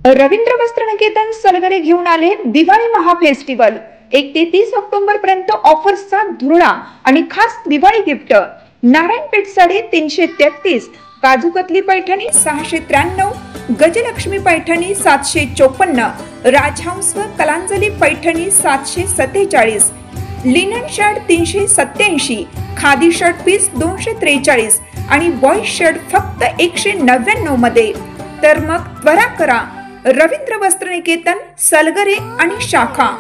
रवींद्र वस्त्रनिकेतन सलगरे घेऊन आले दिवाळी महाफेस्टिवल। 1 ते 30 ऑक्टोबर पर्यंत ऑफर्सचा धुरळा आणि खास दिवाळी गिफ्ट। नारायणपेठ साडी 333, काजूकतली पैठणी 693, गजलक्ष्मी पैठणी 754, राजहंस व Kalanjali Paithani 747, linen shirt 387, khadi shirt piece 243 आणि बॉयज शर्ट फक्त 199 मध्ये। तर मग त्वरा करा, रवींद्र वस्त्रनिकेतन सलगरे आणि शाखा।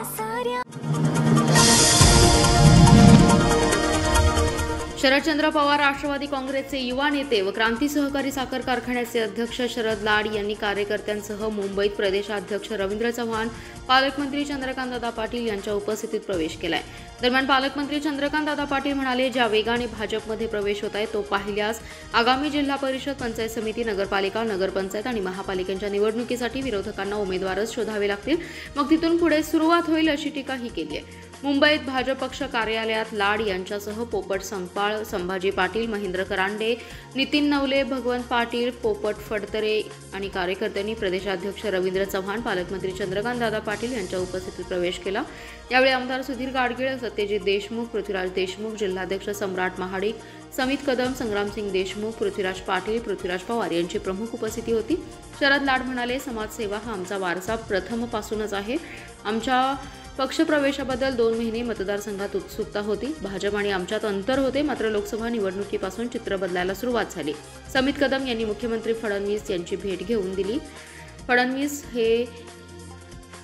शरदचंद्र पवार राष्ट्रवादी काँग्रेसचे युवा नेते व क्रांती सहकारी साखर कारखान्याचे अध्यक्ष शरद लाड यांनी कार्यकर्त्यांसह मुंबईत प्रदेशाध्यक्ष रवींद्र चव्हाण, पालकमंत्री चंद्रकांतदादा पाटील यांच्या उपस्थितीत प्रवेश केलाय। दरम्यान पालकमंत्री चंद्रकांतदादा पाटील म्हणाले, ज्या वेगाने भाजपमध्ये प्रवेश होत आहे तो पाहिल्यास आगामी जिल्हा परिषद, पंचायत समिती, नगरपालिका, नगरपंचायत आणि महापालिकेच्या निवडणुकीसाठी विरोधकांना उमेदवारच शोधावे लागतील, मग तिथून पुढे सुरुवात होईल अशी टीकाही केली आहे। मुंबईत भाजप पक्ष कार्यालयात लाड यांच्यासह पोपट संगपाळ, संभाजी पाटील, महेंद्र करांडे, नितीन नवले, भगवंत पाटील, पोपट फडतरे आणि कार्यकर्त्यांनी प्रदेशाध्यक्ष रवींद्र चव्हाण, पालकमंत्री चंद्रकांतदादा पाटील यांच्या उपस्थितीत प्रवेश केला। यावेळी आमदार सुधीर गाडगीळ, सत्यजित देशमुख, पृथ्वीराज देशमुख, जिल्हाध्यक्ष सम्राट महाडिक, समित कदम, संग्रामसिंग देशमुख, पृथ्वीराज पाटील, पृथ्वीराज पवार यांची प्रमुख उपस्थिती होती। शरद लाड म्हणाले, समाजसेवा हा आमचा वारसा प्रथमपासूनच आहे। आमच्या पक्षप्रवेशाबद्दल 2 महिने मतदारसंघात उत्सुकता होती। भाजप आणि आमच्यात अंतर होते, मात्र लोकसभा निवडणुकीपासून चित्र बदलायला सुरुवात झाली। समित कदम यांनी मुख्यमंत्री फडणवीस यांची भेट घेऊन दिली। फडणवीस हे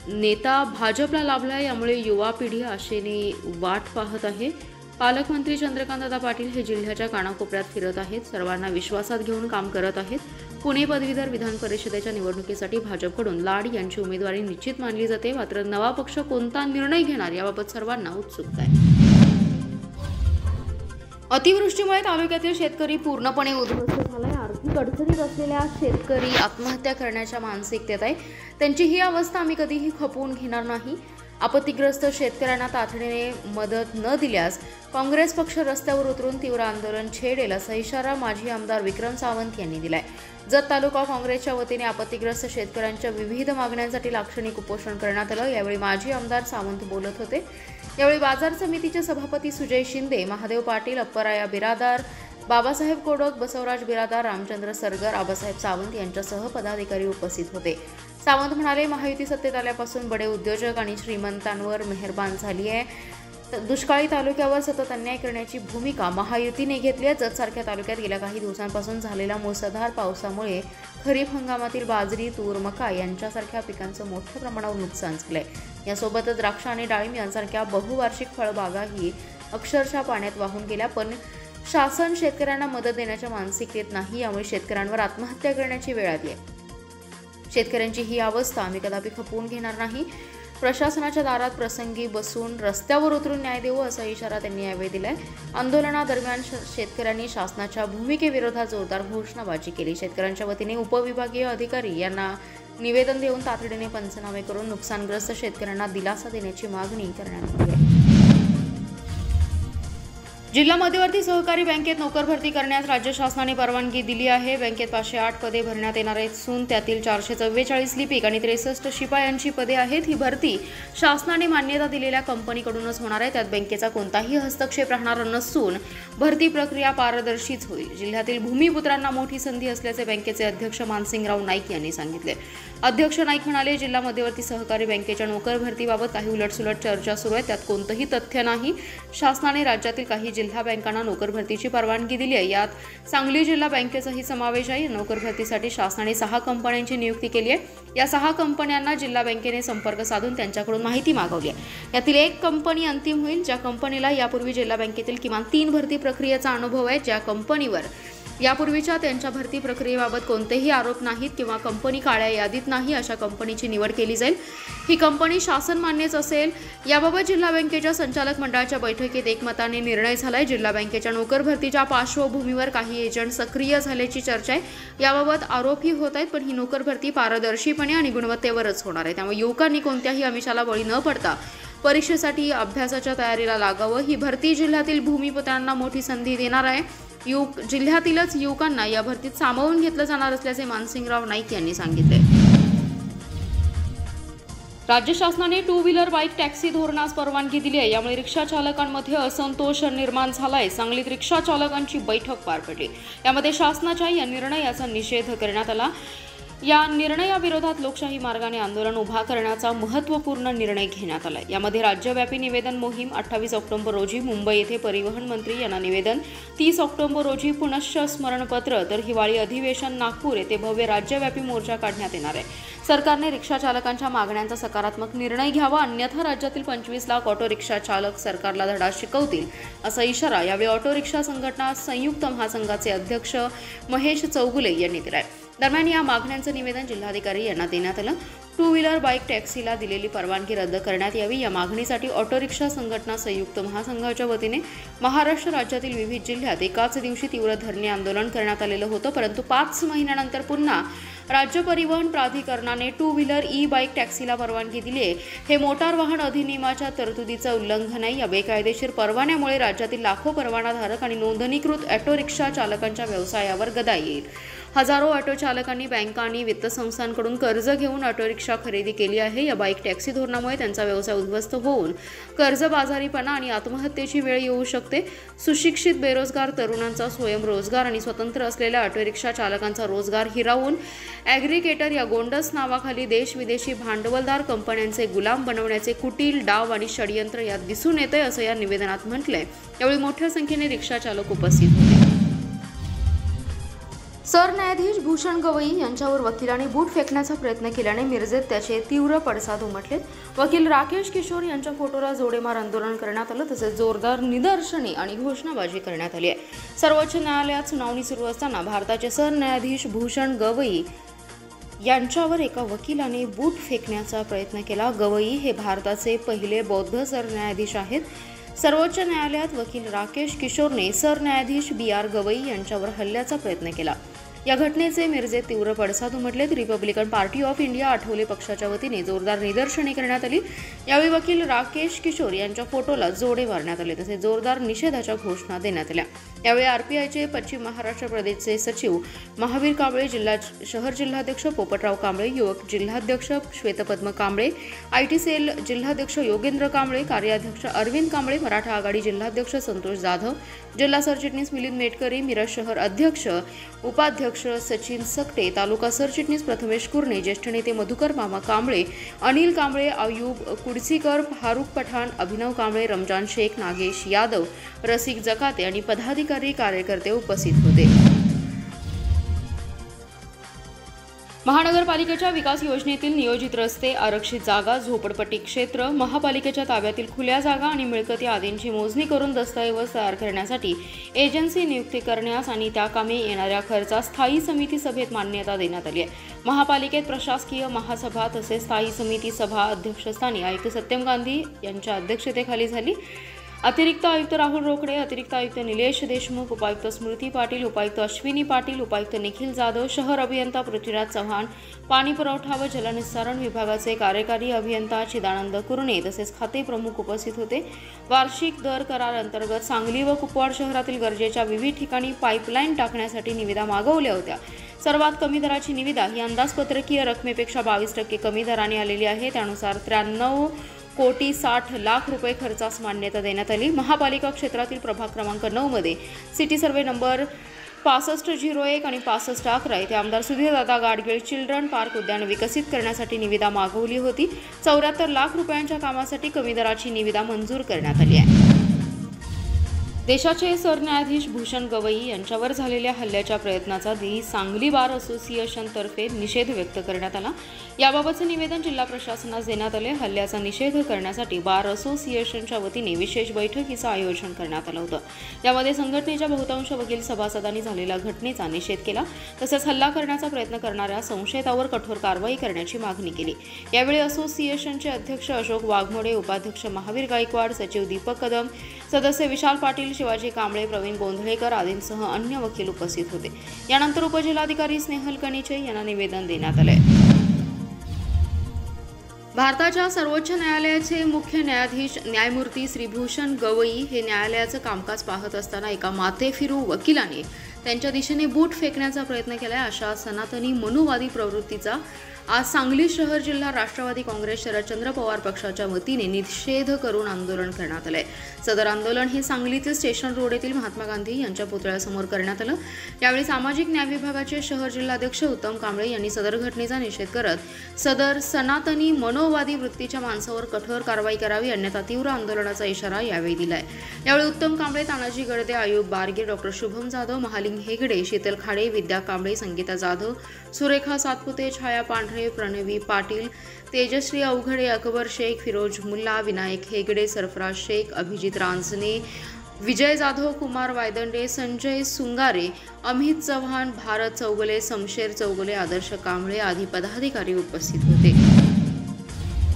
नेता भाजपला लाभला, यामुळे युवा पिढी आशेने वाट पाहत आहे। पालकमंत्री चंद्रकांतदादा पाटील हे जिल्ह्याच्या कानाकोपऱ्यात फिरत आहेत, सर्वांना विश्वासात घेऊन काम करत आहेत। पुणे पदवीधर विधान परिषदेच्या निवडणुकीसाठी भाजपकडून लाड यांची उमेदवारी निश्चित मानली जाते, मात्र नवा पक्ष कोणता निर्णय घेणार याबाबत सर्वांना उत्सुकता आहे। अतिवृष्टीमुळे तालुक्यातील शेतकरी पूर्णपणे उद्ध्वस्त झालाय। आर्थिक अडचणीत असलेल्या शेतकरी आत्महत्या करण्याच्या मानसिकतेत आहे। त्यांची ही अवस्था आम्ही कधीही खपवून घेणार नाही। आपत्तीग्रस्त शेतकऱ्यांना तातडीने मदत न दिल्यास काँग्रेस पक्ष रस्त्यावर उतरून तीव्र आंदोलन छेडेल असा इशारा माजी आमदार विक्रम सावंत यांनी दिलाय। जत तालुका काँग्रेसच्या वतीने आपत्तीग्रस्त शेतकऱ्यांच्या विविध मागण्यांसाठी लाक्षणिक उपोषण करण्यात आलं। यावेळी माजी आमदार सावंत बोलत होते। यावेळी बाजार समितीचे सभापती सुजय शिंदे, महादेव पाटील, अप्पराया बिरादार, बाबासाहेब कोडक, बसवराज बिरादार, रामचंद्र सरगर, आबासाहेब सावंत यांच्यासह पदाधिकारी उपस्थित होते। सावंत म्हणाले, महायुती सत्तेत आल्यापासून बडे उद्योजक आणि श्रीमंतांवर मेहरबान झाली आहे। दुष्काळी तालुक्यावर सतत अन्याय करण्याची भूमिका महायुतीने घेतली आहे। जतसारख्या तालुक्यात गेल्या काही दिवसांपासून झालेल्या मुसळधार पावसामुळे खरीप हंगामातील बाजरी, तूर, मका यांच्यासारख्या पिकांचं मोठ्या प्रमाणावर नुकसान झालंय। यासोबतच द्राक्ष आणि डाळिंब यांसारख्या बहुवार्षिक फळबागाही अक्षरशः पाण्यात वाहून गेल्या, पण शासन शेतकऱ्यांना मदत देण्याच्या मानसिकतेत नाही, यामुळे शेतकऱ्यांवर आत्महत्या करण्याची वेळ आली आहे। शेतकऱ्यांची ही अवस्था आम्ही कदापि खपवून घेणार नाही। प्रशासनाच्या दारात प्रसंगी बसून रस्त्यावर उतरून न्याय देऊ असा इशारा त्यांनी यावेळी दिलाय। आंदोलनादरम्यान शेतकऱ्यांनी शासनाच्या भूमिकेविरोधात जोरदार घोषणाबाजी केली। शेतकऱ्यांच्या वतीने उपविभागीय अधिकारी यांना निवेदन देऊन तातडीने पंचनामे करून नुकसानग्रस्त शेतकऱ्यांना दिलासा देण्याची मागणी करण्यात आली आहे। जिल्हा मध्यवर्ती सहकारी बँकेत नोकर भरती करण्यास राज्य शासनाने परवानगी दिली आहे। बँकेत 508 पदे भरण्यात येणार असून त्यातील 444 लिपिक आणि 63 शिपायांची पदे आहेत। ही भरती शासनाने मान्यता दिलेल्या कंपनीकडूनच होणार आहे। त्यात बँकेचा कोणताही हस्तक्षेप राहणार नसून भरती प्रक्रिया पारदर्शीच होईल। जिल्ह्यातील भूमिपुत्रांना मोठी संधी असल्याचे बँकेचे अध्यक्ष मानसिंगराव नाईक यांनी सांगितले। अध्यक्ष नाईक म्हणाले, जिल्हा मध्यवर्ती सहकारी बँकेच्या नोकर भरतीबाबत काही उलटसुलट चर्चा सुरू आहे, त्यात कोणतंही तथ्य नाही। शासनाने राज्यातील काही जिल्हा बँकांना नोकर भरतीची परवानगी दिली आहे, यात सांगली जिल्हा बँकेचाही समावेश आहे। नोकर भरतीसाठी शासनाने 6 कंपन्यांची नियुक्ती केली आहे। या 6 कंपन्यांना जिल्हा बँकेने संपर्क साधून त्यांच्याकडून माहिती मागवली आहे। यातील 1 कंपनी अंतिम होईल, ज्या कंपनीला यापूर्वी जिल्हा बँकेतील किमान 3 भरती प्रक्रियेचा अनुभव आहे। ज्या कंपनीवर यापूर्वीच्या त्यांच्या भरती प्रक्रियेबाबत कोणतेही आरोप नाहीत किंवा कंपनी काळ्या यादीत नाही, अशा कंपनीची निवड केली जाईल। ही कंपनी शासन मान्यच असेल। याबाबत जिल्हा बँकेच्या संचालक मंडळाच्या बैठकीत एकमताने निर्णय झालाय। जिल्हा बँकेच्या नोकर भरतीच्या पार्श्वभूमीवर काही एजंट सक्रिय झाल्याची चर्चा आहे। याबाबत आरोपही होत आहेत, पण ही नोकर भरती पारदर्शीपणे आणि गुणवत्तेवरच होणार आहे। त्यामुळे युवकांनी कोणत्याही आमिषाला बळी न पडता परीक्षेसाठी अभ्यासाच्या तयारीला लागावं। ही भरती जिल्ह्यातील भूमिपुत्रांना मोठी संधी देणार आहे। जिल्ह्यातीलच युवकांना या भरतीत सामावून घेतलं जाणार असल्याचे मानसिंगराव नाईक यांनी सांगितले। राज्य शासनाने टू व्हीलर बाईक टॅक्सी धोरणास परवानगी दिली आहे. यामुळे रिक्षा चालकांमध्ये असंतोष निर्माण झालाय. सांगलीत रिक्षा चालकांची बैठक पार पडली. यामध्ये शासनाच्या या निर्णयाचा निषेध करण्यात आला. या निर्णयाविरोधात लोकशाही मार्गाने आंदोलन उभा करण्याचा महत्त्वपूर्ण निर्णय घेण्यात आला. यामध्ये राज्यव्यापी निवेदन मोहीम 28 ऑक्टोबर रोजी मुंबई येथे परिवहन मंत्री यांना निवेदन, 30 ऑक्टोबर रोजी पुनश्च स्मरणपत्र, तर हिवाळी अधिवेशन नागपूर येथे भव्य राज्यव्यापी मोर्चा काढण्यात येणार आहे. सरकारने रिक्षा चालकांच्या मागण्यांचा सकारात्मक निर्णय घ्यावा, अन्यथा राज्यातील 25 लाख ऑटो रिक्षा चालक सरकारला धडा शिकवतील, असा इशारा यावेळी ऑटो रिक्षा संघटना संयुक्त महासंघाचे अध्यक्ष महेश चौगुले यांनी दिलाय. दरम्यान या मागण्यांचं निवेदन जिल्हाधिकारी यांना देण्यात आलं. टू व्हीलर बाईक टॅक्सीला दिलेली परवानगी रद्द करण्यात यावी. या मागणीसाठी ऑटो रिक्षा संघटना संयुक्त महासंघाच्या वतीने महाराष्ट्र राज्यातील विविध जिल्ह्यात एकाच दिवशी तीव्र धरणे आंदोलन करण्यात आलेलं होतं. परंतु 5 महिन्यानंतर पुन्हा राज्य परिवहन प्राधिकरणाने टू व्हीलर ई बाईक टॅक्सीला परवानगी दिली आहे. हे मोटार वाहन अधिनियमाच्या तरतुदीचं उल्लंघन आहे. या बेकायदेशीर परवान्यामुळे राज्यातील लाखो परवानाधारक आणि नोंदणीकृत ऑटो रिक्षा चालकांच्या व्यवसायावर गदा येईल. हजारो ऑटो चालकांनी बँका आणि वित्त संस्थांकडून कर्ज घेऊन ऑटो रिक्षा खरेदी केली आहे. या बाईक टॅक्सी धोरणामुळे त्यांचा व्यवसाय उद्ध्वस्त होऊन कर्जबाजारीपणा आणि आत्महत्येची वेळ येऊ शकते. सुशिक्षित बेरोजगार तरुणांचा स्वयंरोजगार आणि स्वतंत्र असलेल्या ऑटो रिक्षा चालकांचा रोजगार हिरावून ॲग्रिगेटर या गोंडस नावाखाली देश-विदेशी भांडवलदार कंपन्यांचे गुलाम बनवण्याचे कुटील डाव आणि षडयंत्र यात दिसून येते, असं या निवेदनात म्हटलंय. यावेळी मोठ्या संख्येने रिक्षा चालक उपस्थित होते. सरन्यायाधीश भूषण गवई यांच्यावर वकिलांनी बूट फेकण्याचा प्रयत्न केल्याने मिरजेत त्याचे तीव्र पडसाद उमटलेत. वकील राकेश किशोर यांच्या फोटोला जोडेमार आंदोलन करण्यात आलं. तसेच जोरदार निदर्शने आणि घोषणाबाजी करण्यात आली आहे. सर्वोच्च न्यायालयात सुनावणी सुरू असताना भारताचे सरन्यायाधीश भूषण गवई यांच्यावर एका वकिलाने बूट फेकण्याचा प्रयत्न केला. गवई हे भारताचे पहिले बौद्ध सरन्यायाधीश आहेत. सर्वोच्च न्यायालयात वकील राकेश किशोरने सरन्यायाधीश BR गवई यांच्यावर हल्ल्याचा प्रयत्न केला. या घटनेचे मिरजेत तीव्र पडसाद उमटलेत. Republican party of India Athawale पक्षाच्या वतीने जोरदार निदर्शने करण्यात आली. यावेळी वकील राकेश किशोर यांच्या फोटोला जोडे मारण्यात आले. तसेच जोरदार निषेधाच्या घोषणा देण्यात आल्या. यावेळी RPIचे पश्चिम महाराष्ट्र प्रदेशचे सचिव महावीर कांबळे, शहर जिल्हाध्यक्ष पोपटराव कांबळे, युवक जिल्हाध्यक्ष श्वेतपद्म कांबळे, IT सेल जिल्हाध्यक्ष योगेंद्र कांबळे, कार्याध्यक्ष अरविंद कांबळे, मराठा आघाडी जिल्हाध्यक्ष संतोष जाधव, जिल्हा सरचिटणीस मिलिंद मेटकरी, मिरज शहर अध्यक्ष उपाध्यक्ष सचिन सकटे, तालुका सरचिटणीस प्रथमेश कुर्णे, ज्येष्ठ नेते मधुकर मामा कांबळे, अनिल कांबळे, आयुब कुडसीकर, फारुख पठाण, अभिनव कांबळे, रमजान शेख, नागेश यादव, रसिक जकाते आणि पदाधिकारी कार्यकर्ते उपस्थित होते. महानगरपालिकेच्या विकास योजनेतील नियोजित रस्ते, आरक्षित जागा, झोपडपट्टी क्षेत्र, महापालिकेच्या ताब्यातील खुल्या जागा आणि मिळकती आदींची मोजणी करून दस्तऐवज तयार करण्यासाठी एजन्सी नियुक्ती करण्यास आणि त्या कामी येणाऱ्या खर्चास स्थायी समिती सभेत मान्यता देण्यात आली आहे. महापालिकेत प्रशासकीय महासभा तसेच स्थायी समिती सभा अध्यक्षस्थानी आयुक्त सत्यम गांधी यांच्या अध्यक्षतेखाली झाली. अतिरिक्त आयुक्त राहुल रोकडे, अतिरिक्त आयुक्त निलेश देशमुख, उपायुक्त स्मृती पाटील, उपायुक्त अश्विनी पाटील, उपायुक्त निखिल जाधव, शहर अभियंता पृथ्वीराज चव्हाण, पाणी पुरवठा व जलनिस्सारण विभागाचे कार्यकारी अभियंता चिदानंद कुरणे तसेच खाते प्रमुख उपस्थित होते. वार्षिक दर करार अंतर्गत सांगली व कुपवाड शहरातील गरजेच्या विविध ठिकाणी पाईपलाईन टाकण्यासाठी निविदा मागवल्या होत्या. सर्वात कमी दराची निविदा ही अंदाजपत्रकीय रकमेपेक्षा 22% कमी दराने आलेली आहे. त्यानुसार 93,60,00,000 रुपये खर्चास मान्यता देण्यात आली. महापालिका क्षेत्रातील प्रभाग क्रमांक 9 मध्ये सिटी सर्वे नंबर 6501 आणि 6511 येथे आमदार सुधीरदादा गाडगीळ चिल्ड्रन पार्क उद्यान विकसित करण्यासाठी निविदा मागवली होती. 74 लाख रुपयांच्या कामासाठी कमी दराची निविदा मंजूर करण्यात आली आहे. देशाचे सरन्यायाधीश भूषण गवई यांच्यावर झालेल्या हल्ल्याच्या प्रयत्नाचा सांगली बार असोसिएशनतर्फे निषेध व्यक्त करण्यात आला. याबाबतचे निवेदन जिल्हा प्रशासनास देण्यात आले. हल्ल्याचा निषेध करण्यासाठी बार असोसिएशनच्या वतीने विशेष बैठकीचं आयोजन करण्यात आलं होतं. यामध्ये संघटनेच्या बहुतांश वकील सभासदांनी झालेल्या घटनेचा निषेध केला. तसेच हल्ला करण्याचा प्रयत्न करणाऱ्या संशयितावर कठोर कारवाई करण्याची मागणी केली. यावेळी असोसिएशनचे अध्यक्ष अशोक वाघमोडे, उपाध्यक्ष महावीर गायकवाड, सचिव दीपक कदम, सदस्य विशाल पाटील, शिवाजी कांबळे, प्रवीण गोंधळेकर आदींसह अन्य वकील उपस्थित होते. यानंतर उपजिल्हाधिकारी स्नेहल कनिचे यांना निवेदन देण्यात आले. भारताच्या सर्वोच्च न्यायालयाचे मुख्य न्यायाधीश न्यायमूर्ती श्री भूषण गवई हे न्यायालयाचं कामकाज पाहत असताना एका माथेफिरू वकिलाने त्यांच्या दिशेने बूट फेकण्याचा प्रयत्न केला. अशा सनातनी मनुवादी प्रवृत्तीचा आज सांगली शहर जिल्हा राष्ट्रवादी काँग्रेस शरदचंद्र पवार पक्षाच्या वतीने निषेध करून आंदोलन करण्यात आले। सदर आंदोलन हे सांगलीतील स्टेशन रोड येथील महात्मा गांधी यांच्या पुतळ्यासमोर करण्यात आलं। यावेळी सामाजिक न्याय विभागाचे शहर जिल्हाध्यक्ष उत्तम कांबळे यांनी सदर घटनेचा निषेध करत सदर सनातनी मनोवादी वृत्तीच्या माणसावर कठोर कारवाई करावी अन्यथा तीव्र आंदोलनाचा इशारा यावेळी दिलाय। यावेळी उत्तम कांबळे, तानाजी गडदे, आयुब बारगे, डॉक्टर शुभम जाधव, महालिंग हेगडे, शीतल खाडे, विद्या कांबळे, संगीता जाधव, सुरेखा सातपुते, छाया पांढरे, प्रणवी पाटील, तेजश्री अवघडे, अकबर शेख, फिरोज मुल्ला, विनायक हेगडे, सरफराज शेख, अभिजित रांजणे, विजय जाधव, कुमार वायदंडे, संजय सुंगारे, अमित चव्हाण, भारत चौगुले, शमशेर चौगुले, आदर्श कांबळे आदी पदाधिकारी उपस्थित होते।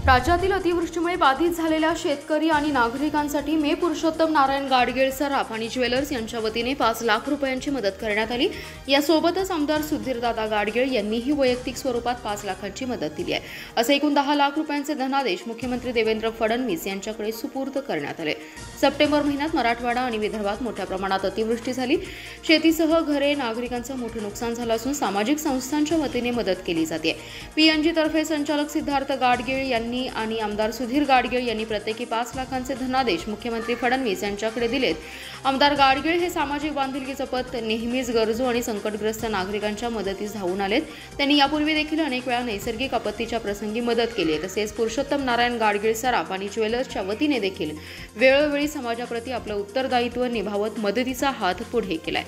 राज्यातील अतिवृष्टीमुळे बाधित झालेल्या शेतकरी आणि नागरिकांसाठी मे पुरुषोत्तम नारायण गाडगीळ सराफ आणि ज्वेलर्स यांच्या वतीने 5 लाख रुपयांची मदत करण्यात आली। यासोबतच आमदार सुधीरदादा गाडगीळ यांनीही वैयक्तिक स्वरूपात 5 लाखांची मदत दिली आहे। असे एकूण 10 लाख रुपयांचे धनादेश मुख्यमंत्री देवेंद्र फडणवीस यांच्याकडे सुपूर्द करण्यात आले। सप्टेंबर महिन्यात मराठवाडा आणि विदर्भात मोठ्या प्रमाणात अतिवृष्टी झाली। शेतीसह घरे, नागरिकांचं मोठे नुकसान झालं असून सामाजिक संस्थांच्या वतीने मदत केली जाते। पीएनजी तर्फे संचालक सिद्धार्थ गाडगीळ यांनी आणि आमदार सुधीर गाडगीळ यांनी प्रत्येकी 5 लाखांचे धनादेश मुख्यमंत्री फडणवीस यांच्याकडे दिलेत। आमदार गाडगीळ हे सामाजिक बांधिलकी जपत नेहमीच गरजू आणि संकटग्रस्त नागरिकांच्या मदतीस धावून आलेत। त्यांनी यापूर्वी देखील अनेक वेळा नैसर्गिक आपत्तीच्या प्रसंगी मदत केली आहे। तसेच पुरुषोत्तम नारायण गाडगीळ सराफ आणि ज्वेलर्सच्या वतीने देखील वेळोवेळी समाजाप्रती आपलं उत्तरदायित्व निभावत मदतीचा हात पुढे केलाय।